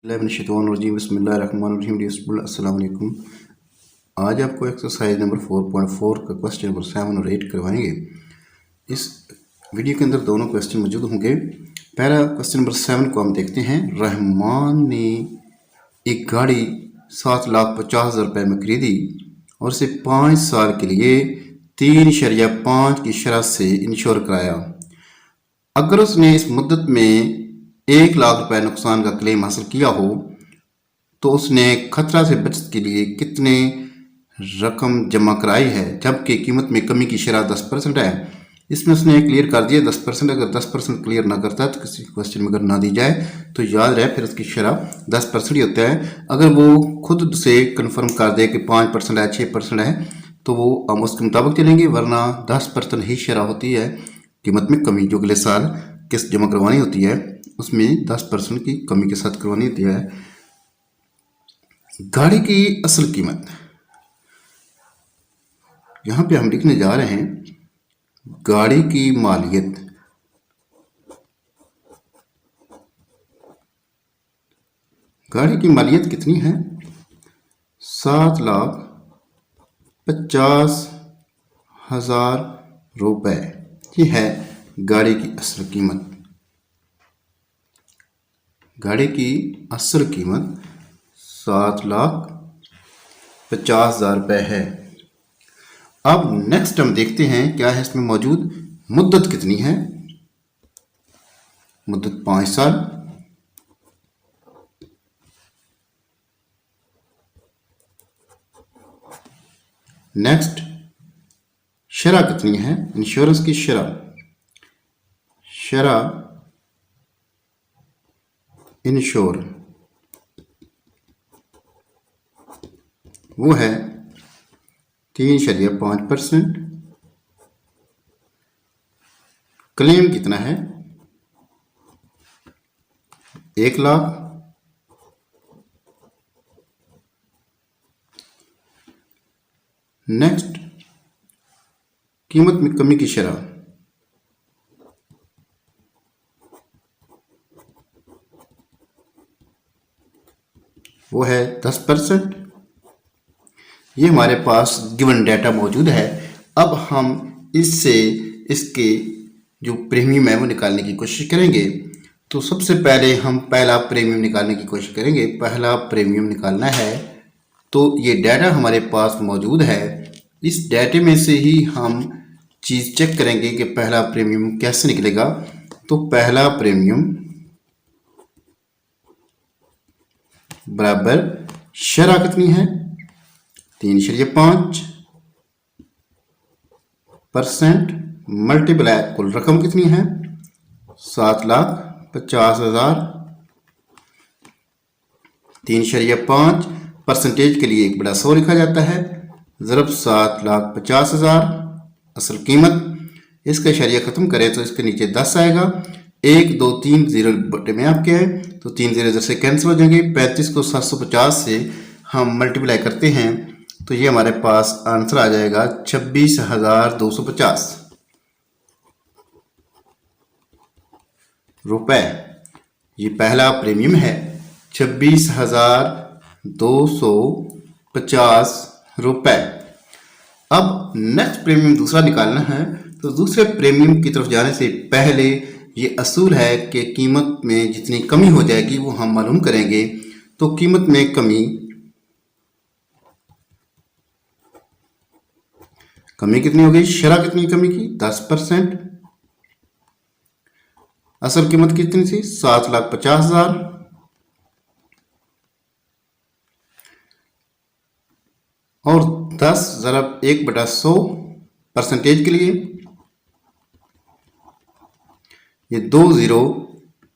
अस्सलाम वालेकुम। आज आपको एक्सरसाइज नंबर 4.4 का क्वेश्चन नंबर 7 और 8 करवाएंगे। इस वीडियो के अंदर दोनों क्वेश्चन मौजूद होंगे। पहला क्वेश्चन नंबर 7 को हम देखते हैं। रहमान ने एक गाड़ी 7,50,000 रुपये में खरीदी और उसे 5 साल के लिए 3.5 की शरह से इंश्योर कराया। अगर उसने इस मुद्दत में 1,00,000 रुपये नुकसान का क्लेम हासिल किया हो तो उसने खतरा से बचत के लिए कितने रकम जमा कराई है, जबकि कीमत में कमी की शरह 10% है। इसमें उसने क्लियर कर दिया 10%। अगर 10% क्लियर ना करता है तो किसी क्वेश्चन में अगर ना दी जाए तो याद रहे फिर उसकी शरह 10% ही होता है। अगर वो खुद से कन्फर्म कर दे कि 5% है 6% है तो वो हम उसके मुताबिक चलेंगे, वरना 10% ही शरह होती है कीमत में कमी। जो अगले साल किस्त जमा करवानी होती है उसमें 10% की कमी के साथ करवानी होती है। गाड़ी की असल कीमत यहां पे हम लिखने जा रहे हैं। गाड़ी की मालियत कितनी है? 7,50,000 रुपए। ये है गाड़ी की असल कीमत। गाड़ी की असल कीमत 7,50,000 रुपये है। अब नेक्स्ट हम देखते हैं क्या है इसमें मौजूद। मुद्दत कितनी है? मुद्दत 5 साल। नेक्स्ट शरह कितनी है? इंश्योरेंस की शरह इंश्योर वो है 3.5%। क्लेम कितना है? 1,00,000। नेक्स्ट कीमत में कमी की शरह वो है 10%। ये हमारे पास गिवन डाटा मौजूद है। अब हम इससे इसके जो प्रीमियम है वो निकालने की कोशिश करेंगे। तो सबसे पहले हम पहला प्रीमियम निकालने की कोशिश करेंगे। पहला प्रीमियम निकालना है तो ये डाटा हमारे पास मौजूद है। इस डाटे में से ही हम चीज़ चेक करेंगे कि पहला प्रीमियम कैसे निकलेगा। तो पहला प्रीमियम बराबर शरह कितनी है? 3.5% मल्टीप्लाई कुल रकम कितनी है? 7,50,000। 3.5 परसेंटेज के लिए 1/100 लिखा जाता है। ज़रब 7,50,000 असल कीमत। इसका शरिया ख़त्म करें तो इसके नीचे 10 आएगा। 1 2 3 0 बटे में आपके हैं तो 3 0 इधर से कैंसिल हो जाएंगे। 35 को 750 से हम मल्टीप्लाई करते हैं तो ये हमारे पास आंसर आ जाएगा 26,250 रुपए। ये पहला प्रीमियम है 26,250 रुपए। अब नेक्स्ट प्रीमियम दूसरा निकालना है। तो दूसरे प्रीमियम की तरफ जाने से पहले ये असूल है कि कीमत में जितनी कमी हो जाएगी वो हम मालूम करेंगे। तो कीमत में कमी कितनी हो गई? शरह कितनी कमी की? 10%। असल कीमत कितनी थी? 7,50,000। और 10 ज़रब 1/100 परसेंटेज के लिए ये 2 0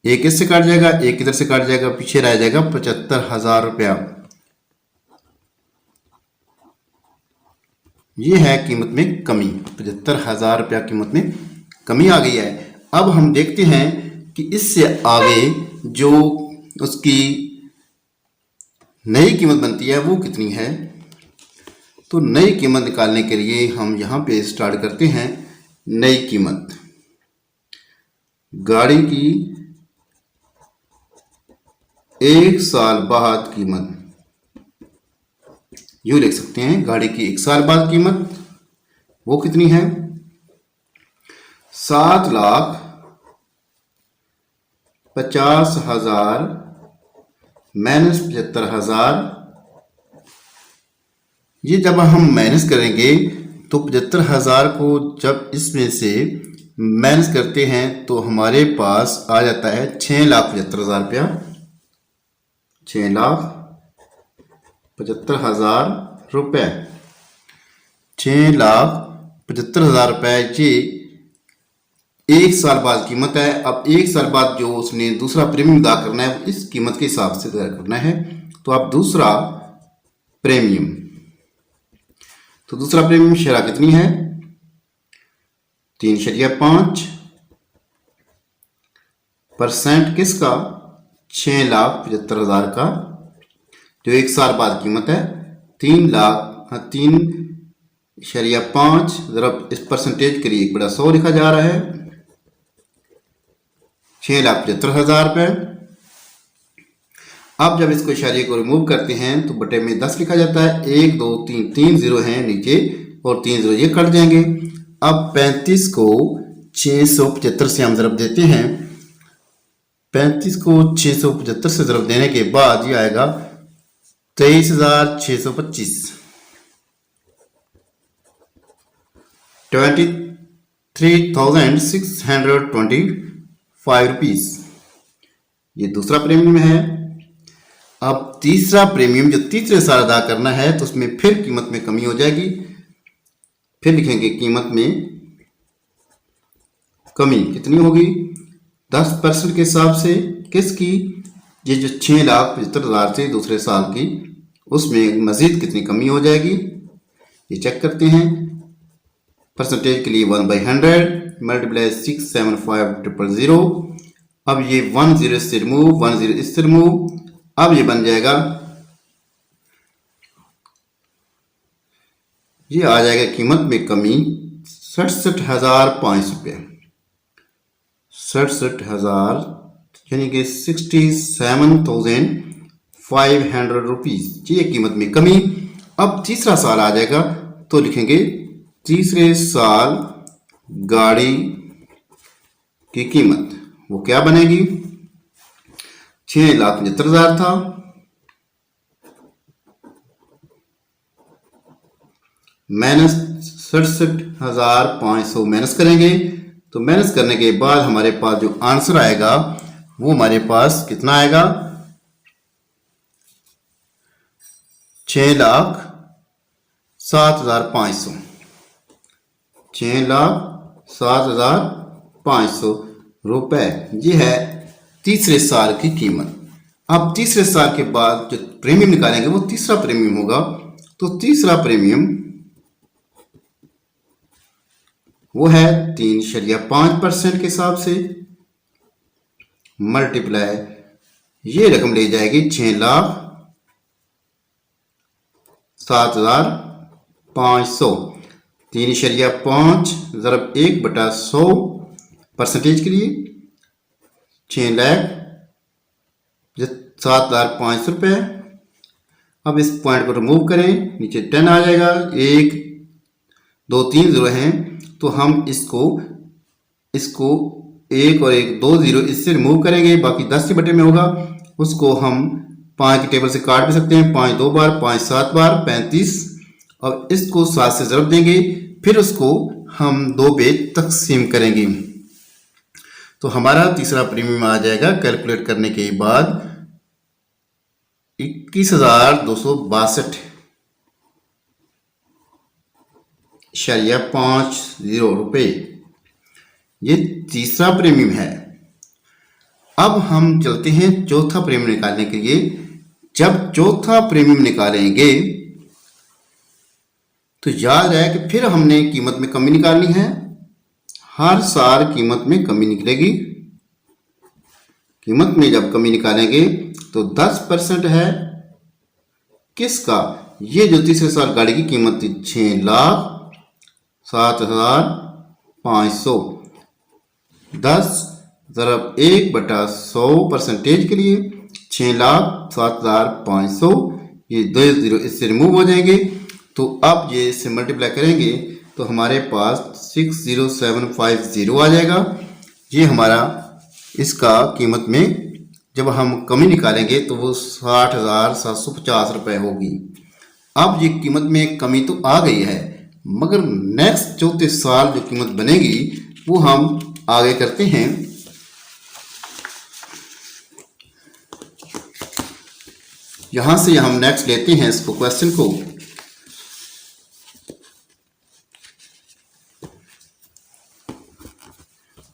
एक इससे काट जाएगा, एक इधर से काट जाएगा, पीछे रह जाएगा 75,000 रुपया। ये है कीमत में कमी। 75,000 रुपया कीमत में कमी आ गई है। अब हम देखते हैं कि इससे आगे जो उसकी नई कीमत बनती है वो कितनी है। तो नई कीमत निकालने के लिए हम यहाँ पे स्टार्ट करते हैं। नई कीमत गाड़ी की एक साल बाद कीमत, यूँ लिख सकते हैं गाड़ी की 1 साल बाद कीमत वो कितनी है, 7,50,000 माइनस 75,000। ये जब हम माइनस करेंगे तो 75,000 को जब इसमें से माइनस करते हैं तो हमारे पास आ जाता है 6,75,000 रुपया, 6,75,000 रुपये, 6,75,000 रुपये ये 1 साल बाद कीमत है। अब 1 साल बाद जो उसने दूसरा प्रीमियम अदा करना है इस कीमत के हिसाब से अदा करना है। तो अब दूसरा प्रीमियम, तो दूसरा प्रीमियम शरह कितनी है, 3.5% किसका, 6,75,000 का, जो 1 साल बाद कीमत है 3,5 जरा इस परसेंटेज के लिए 1/100 लिखा जा रहा है, 6,75,000 रुपये। अब जब इसको इशारे को रिमूव करते हैं तो बटे में 10 लिखा जाता है, 1 2 3 3 जीरो हैं नीचे और 3 जीरो ये कट जाएंगे। अब 35 को 675 से हम ज़रब देते हैं, 35 को 675 से ज़रब देने के बाद ये आएगा 23,625, 23,625 रुपीज़। ये दूसरा प्रीमियम है। अब तीसरा प्रीमियम जो तीसरे साल अदा करना है तो उसमें फिर कीमत में कमी हो जाएगी, फिर लिखेंगे कीमत में कमी कितनी होगी, 10% के हिसाब से किसकी, ये जो 6,75,000 थी दूसरे साल की उसमें मजीद कितनी कमी हो जाएगी ये चेक करते हैं। परसेंटेज के लिए 1/100 मल्टीप्लाई 675,000। अब ये 1 जीरो इससे रिमूव, 1 जीरो इससे रिमूव, अब ये बन जाएगा, ये आ जाएगा कीमत में कमी 67,500 रुपये, 67,000 यानी कि 67,500 रुपीज़ ये कीमत में कमी। अब तीसरा साल आ जाएगा तो लिखेंगे तीसरे साल गाड़ी की कीमत वो क्या बनेगी, 6,75,000 था, माइनस 67,500 माइनस करेंगे तो माइनस करने के बाद हमारे पास जो आंसर आएगा वो हमारे पास कितना आएगा, 6,07,500, 6,07,500 रुपए। ये है तीसरे साल की कीमत। अब तीसरे साल के बाद जो प्रीमियम निकालेंगे वो तीसरा प्रीमियम होगा। तो तीसरा प्रीमियम वो है 3.5% के हिसाब से मल्टीप्लाई ये रकम ले जाएगी 6,07,500, 3.5 ज़रब 1/100 परसेंटेज के लिए 6,07,500 रुपये। अब इस पॉइंट को रिमूव करें, नीचे 10 आ जाएगा, 1 2 3 जीरो हैं तो हम इसको 1 और 1 2 जीरो इससे रिमूव करेंगे, बाकी 10 के बटे में होगा, उसको हम 5 की टेबल से काट भी सकते हैं, 5 2 बार 5 7 बार 35, और इसको 7 से ज़रब देंगे, फिर उसको हम 2 पे तकसीम करेंगे तो हमारा तीसरा प्रीमियम आ जाएगा कैलकुलेट करने के बाद 21,262.50 रुपये। ये तीसरा प्रीमियम है। अब हम चलते हैं चौथा प्रीमियम निकालने के लिए। जब चौथा प्रीमियम निकालेंगे तो याद है कि फिर हमने कीमत में कमी निकालनी है, हर साल कीमत में कमी निकलेगी। कीमत में जब कमी निकालेंगे तो 10% है किसका, ये जो तीसरे साल गाड़ी की कीमत थी 6,07,500, 10 ज़रब 1/100 परसेंटेज के लिए 6,07,500, ये 2 जीरो इससे रिमूव हो जाएंगे। तो अब ये इससे मल्टीप्लाई करेंगे तो हमारे पास 60750 आ जाएगा। ये हमारा इसका कीमत में जब हम कमी निकालेंगे तो वो 60,750 रुपये होगी। अब ये कीमत में कमी तो आ गई है, मगर नेक्स्ट चौथे साल जो कीमत बनेगी वो हम आगे करते हैं। यहां से हम नेक्स्ट लेते हैं इसको क्वेश्चन को।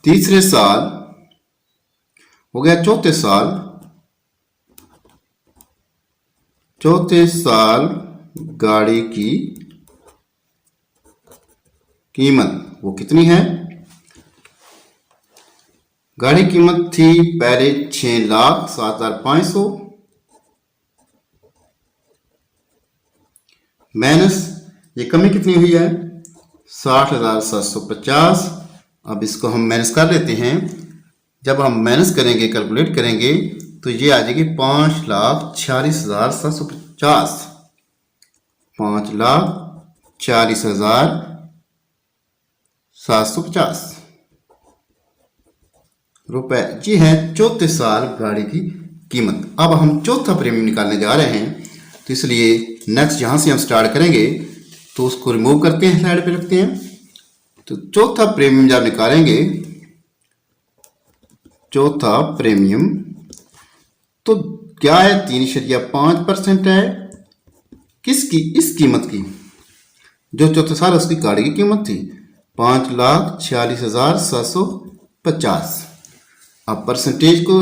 तीसरे साल हो गया चौथे साल गाड़ी की कीमत वो कितनी है? गाड़ी की कीमत थी पहले 6,07,500 माइनस ये कमी कितनी हुई है 60,750। अब इसको हम माइनस कर लेते हैं। जब हम माइनस करेंगे कैलकुलेट करेंगे तो ये आ जाएगी 5,46,750। 5,40,750 रुपए जी है चौथे साल गाड़ी की कीमत। अब हम चौथा प्रीमियम निकालने जा रहे हैं, तो इसलिए नेक्स्ट यहां से हम स्टार्ट करेंगे तो उसको रिमूव करते हैं, साइड पे रखते हैं। तो चौथा प्रीमियम जब निकालेंगे, चौथा प्रीमियम तो क्या है 3.5% है किसकी? इस कीमत की जो चौथे साल उसकी गाड़ी की कीमत थी 5,46,750। अब परसेंटेज को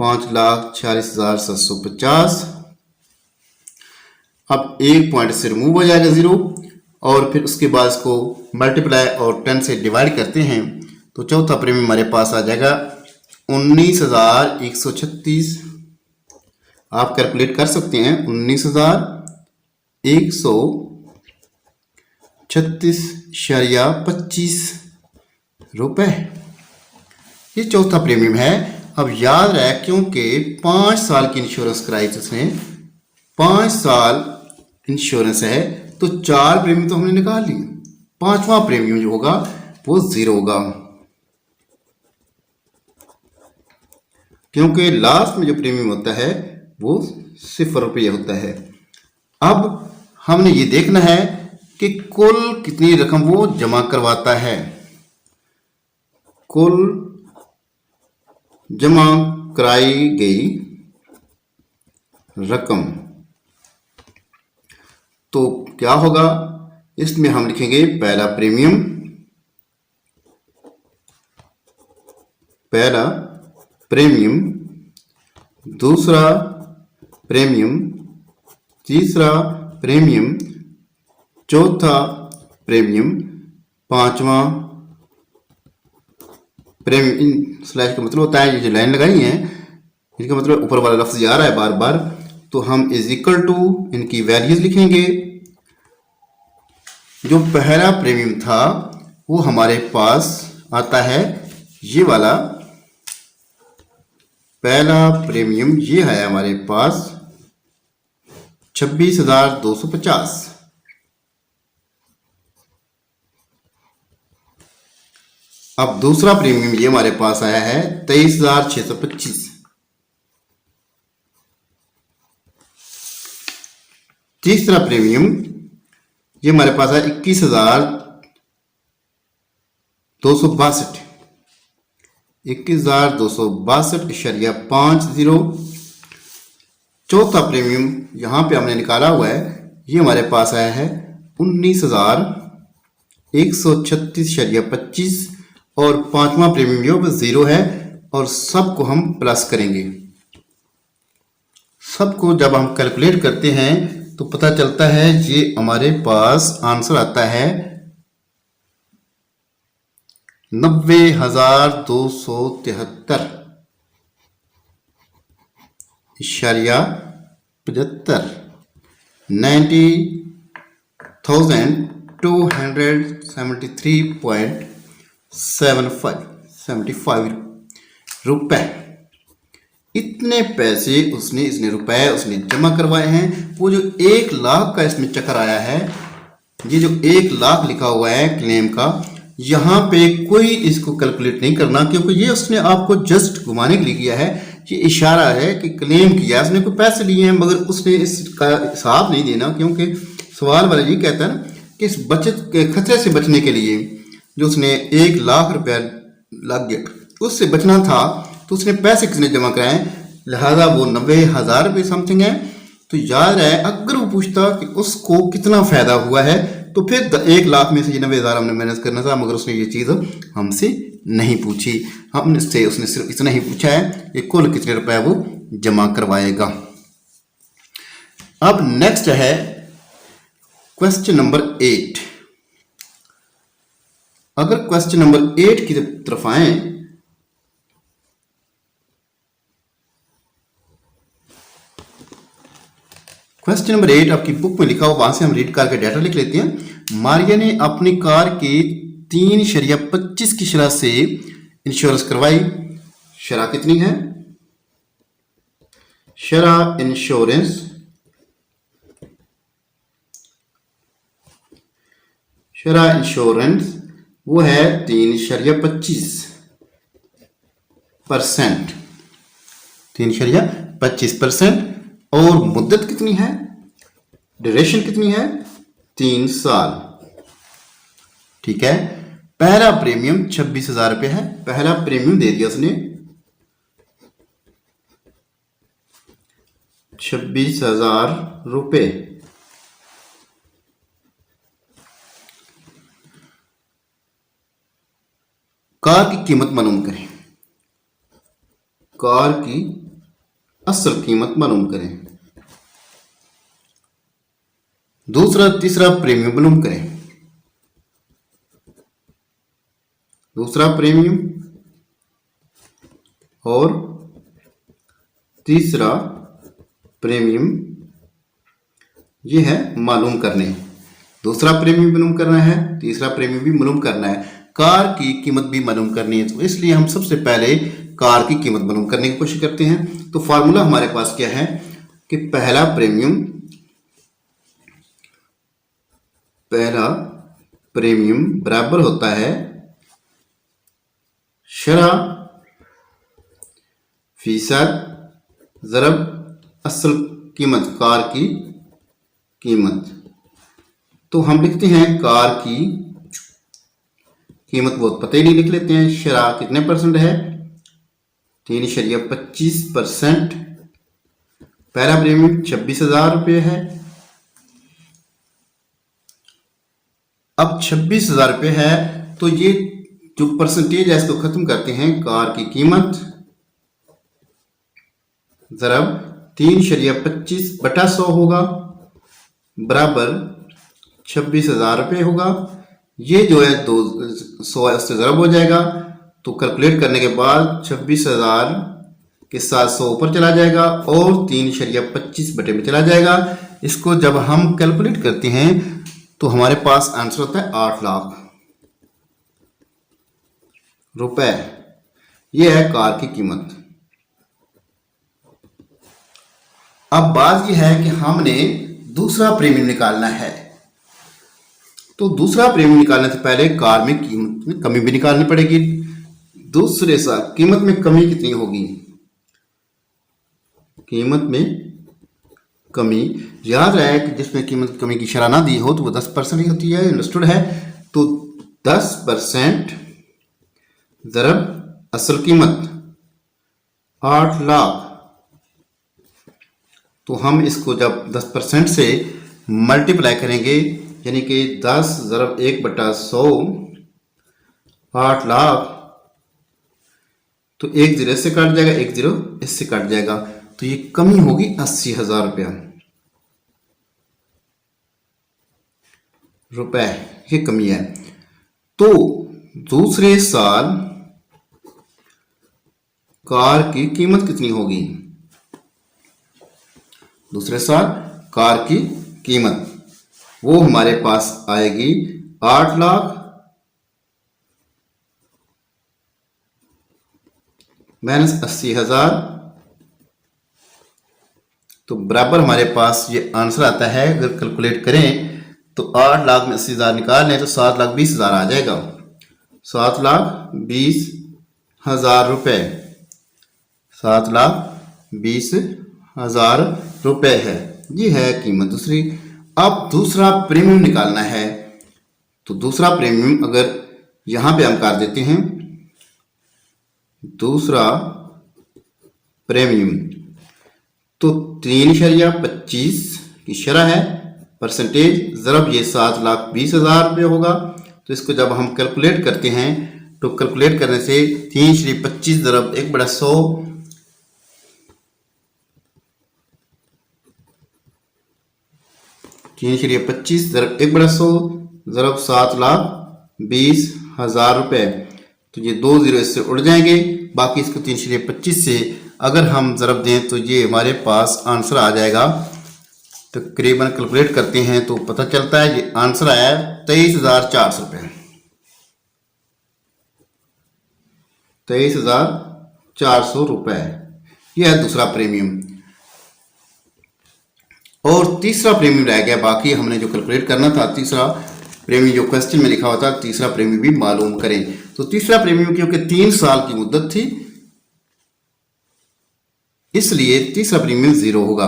5,46,750। अब एक पॉइंट से रिमूव हो जाएगा 0 और फिर उसके बाद इसको मल्टीप्लाई और 10 से डिवाइड करते हैं तो चौथा प्रीमियम हमारे पास आ जाएगा 19,136। आप कैलकुलेट कर सकते हैं 19,136.25 रुपए। ये चौथा प्रीमियम है। अब याद रहे क्योंकि 5 साल की इंश्योरेंस कराई थी उसने, 5 साल इंश्योरेंस है तो 4 प्रीमियम तो हमने निकाल ली। 5वां प्रीमियम जो होगा वो 0 होगा, क्योंकि लास्ट में जो प्रीमियम होता है वो 0 रुपये होता है। अब हमने ये देखना है कि कुल कितनी रकम वो जमा करवाता है। कुल जमा कराई गई रकम तो क्या होगा, इसमें हम लिखेंगे पहला प्रीमियम, दूसरा प्रीमियम, तीसरा प्रीमियम, चौथा प्रीमियम, 5वां प्रीमियम। स्लैश का मतलब होता है ये जो लाइन लगाई है इसका मतलब ऊपर वाला लफ्ज आ रहा है बार बार, तो हम इज इक्वल टू इनकी वैल्यूज लिखेंगे। जो पहला प्रीमियम था वो हमारे पास आता है ये वाला पहला प्रीमियम, ये है हमारे पास 26,250। अब दूसरा प्रीमियम ये हमारे पास आया है 23,625। तीसरा प्रीमियम ये हमारे पास है 21,262। 21,262.50। चौथा प्रीमियम यहां पे हमने निकाला हुआ है, ये हमारे पास आया है 19,136.25 और 5वां प्रीमियम जो 0 है और सबको हम प्लस करेंगे। सबको जब हम कैलकुलेट करते हैं तो पता चलता है ये हमारे पास आंसर आता है 90,273.75। 90,273.75 रुपए। इतने पैसे इसने रुपए उसने जमा करवाए हैं। वो जो 1 लाख का इसमें चक्कर आया है, ये जो 1 लाख लिखा हुआ है क्लेम का, यहाँ पे कोई इसको कैलकुलेट नहीं करना, क्योंकि ये उसने आपको जस्ट घुमाने के लिए किया है। ये इशारा है कि क्लेम किया, उसने कोई पैसे लिए हैं, मगर उसने इसका हिसाब नहीं देना, क्योंकि सवाल वाला ये कहता है ना कि इस बचत के खतरे से बचने के लिए जो उसने 1 लाख रुपया लग गया, उससे बचना था, तो उसने पैसे किसने जमा कराए, लिहाजा वो 90,000 रुपये समथिंग है। तो याद रहे, अगर वो पूछता कि उसको कितना फायदा हुआ है, तो फिर 1 लाख में से ये 90,000 हमने मैनेज करना था, मगर उसने ये चीज़ हमसे नहीं पूछी। हमसे उसने सिर्फ इतना ही पूछा है कि कुल कितने रुपए वो जमा करवाएगा। अब नेक्स्ट है क्वेश्चन नंबर 8। अगर क्वेश्चन नंबर 8 की तरफ आए, क्वेश्चन नंबर 8 आपकी बुक में लिखा हो, वहां से हम रीड करके डाटा लिख लेते हैं। मारिया ने अपनी कार के 3.25 की शरह से इंश्योरेंस करवाई। शरह कितनी है? शरह इंश्योरेंस वो है 3.25%। 3.25%। और मुद्दत कितनी है, ड्यूरेशन कितनी है? 3 साल। ठीक है। पहला प्रीमियम 26,000 रुपये है। पहला प्रीमियम दे दिया उसने 26,000 रुपये। कार की कीमत मालूम करें, कार की असल कीमत मालूम करें। दूसरा तीसरा प्रीमियम मालूम करें। दूसरा प्रीमियम और तीसरा प्रीमियम ये है मालूम करने। दूसरा प्रीमियम मालूम करना है, तीसरा प्रीमियम भी मालूम करना है, कार की कीमत भी मालूम करनी है। तो इसलिए हम सबसे पहले कार की कीमत मालूम करने की कोशिश करते हैं। तो फार्मूला हमारे पास क्या है कि पहला प्रीमियम बराबर होता है शरह फीसद ज़रब असल कीमत, कार की कीमत। तो हम लिखते हैं कार की कीमत, बहुत पता ही नहीं, लिख लेते हैं शरह कितने परसेंट है? 3.25%। पहला प्रीमियम 26,000 रुपये है। अब 26,000 रुपये है, तो ये जो परसेंटेज है इसको खत्म करते हैं। कार की कीमत ज़रब 3.25/100 होगा, बराबर 26,000 रुपये होगा। ये जो है 200 है, उससे ज़रब हो जाएगा। तो कैलकुलेट करने के बाद 26,000 के साथ 100 ऊपर चला जाएगा और 3.25 बटे में चला जाएगा। इसको जब हम कैलकुलेट करते हैं तो हमारे पास आंसर होता है 8 लाख रुपए। ये है कार की कीमत। अब बात यह है कि हमने दूसरा प्रीमियम निकालना है। तो दूसरा प्रीमियम निकालने से पहले कार में कीमत में कमी भी निकालनी पड़ेगी। दूसरे साल कीमत में कमी कितनी होगी? कीमत में कमी, याद रहे कि जिसमें कीमत कमी की शरह ना दी हो तो वो 10% ही होती है, अंडरस्टूड है। तो 10% ज़रब असल कीमत 8 लाख। तो हम इसको जब 10% से मल्टीप्लाई करेंगे, यानी कि 10 ज़रब 1/100 8 लाख, तो 1 0 इससे काट जाएगा, 1 0 इससे काट जाएगा। तो ये कमी होगी 80,000 रुपये, ये कमी है। तो दूसरे साल कार की कीमत कितनी होगी? दूसरे साल कार की कीमत वो हमारे पास आएगी 8 लाख माइनस 80,000, तो बराबर हमारे पास ये आंसर आता है। अगर कैलकुलेट करें तो 8 लाख में 80,000 निकाल लें तो 7,20,000 आ जाएगा। 7,20,000 रुपये, 7,20,000 रुपये है। ये है कीमत दूसरी। अब दूसरा प्रीमियम निकालना है, तो दूसरा प्रीमियम अगर यहां पे हम कर देते हैं, दूसरा प्रीमियम तो 3.25 की शरह है, परसेंटेज ज़रब ये 7,20,000 रुपये होगा। तो इसको जब हम कैलकुलेट करते हैं तो कैलकुलेट करने से 3.25 ज़रब 1/100, 3.25 ज़रब 1/100 ज़रब 7,20,000 रुपये। तो ये 2 ज़ीरो इससे उड़ जाएंगे, बाकी इसको 3.25 से अगर हम ज़रब दें तो ये हमारे पास आंसर आ जाएगा। तकरीबन कैलकुलेट करते हैं तो पता चलता है ये आंसर आया है 23,400 रुपये, 23,400 रुपये। यह है दूसरा प्रीमियम। और तीसरा प्रीमियम रह गया बाकी, हमने जो कैलकुलेट करना था तीसरा प्रीमियम, जो क्वेश्चन में लिखा हुआ था तीसरा प्रीमियम भी मालूम करें। तो तीसरा प्रीमियम क्योंकि 3 साल की मुद्दत थी, इसलिए तीसरा प्रीमियम 0 होगा।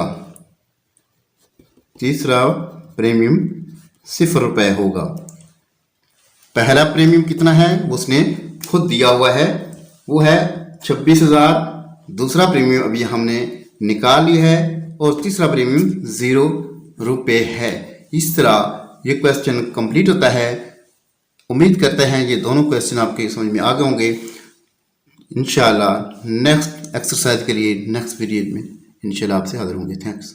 तीसरा प्रीमियम 0 रुपये होगा। पहला प्रीमियम कितना है उसने खुद दिया हुआ है, वो है 26,000। दूसरा प्रीमियम अभी हमने निकाल लिया है और तीसरा प्रीमियम 0 रुपये है। इस तरह ये क्वेश्चन कंप्लीट होता है। उम्मीद करते हैं ये दोनों क्वेश्चन आपके समझ में आ गए होंगे। इंशाल्लाह नेक्स्ट एक्सरसाइज के लिए नेक्स्ट वीडियो में इंशाल्लाह आपसे हाजिर होंगे। थैंक्स।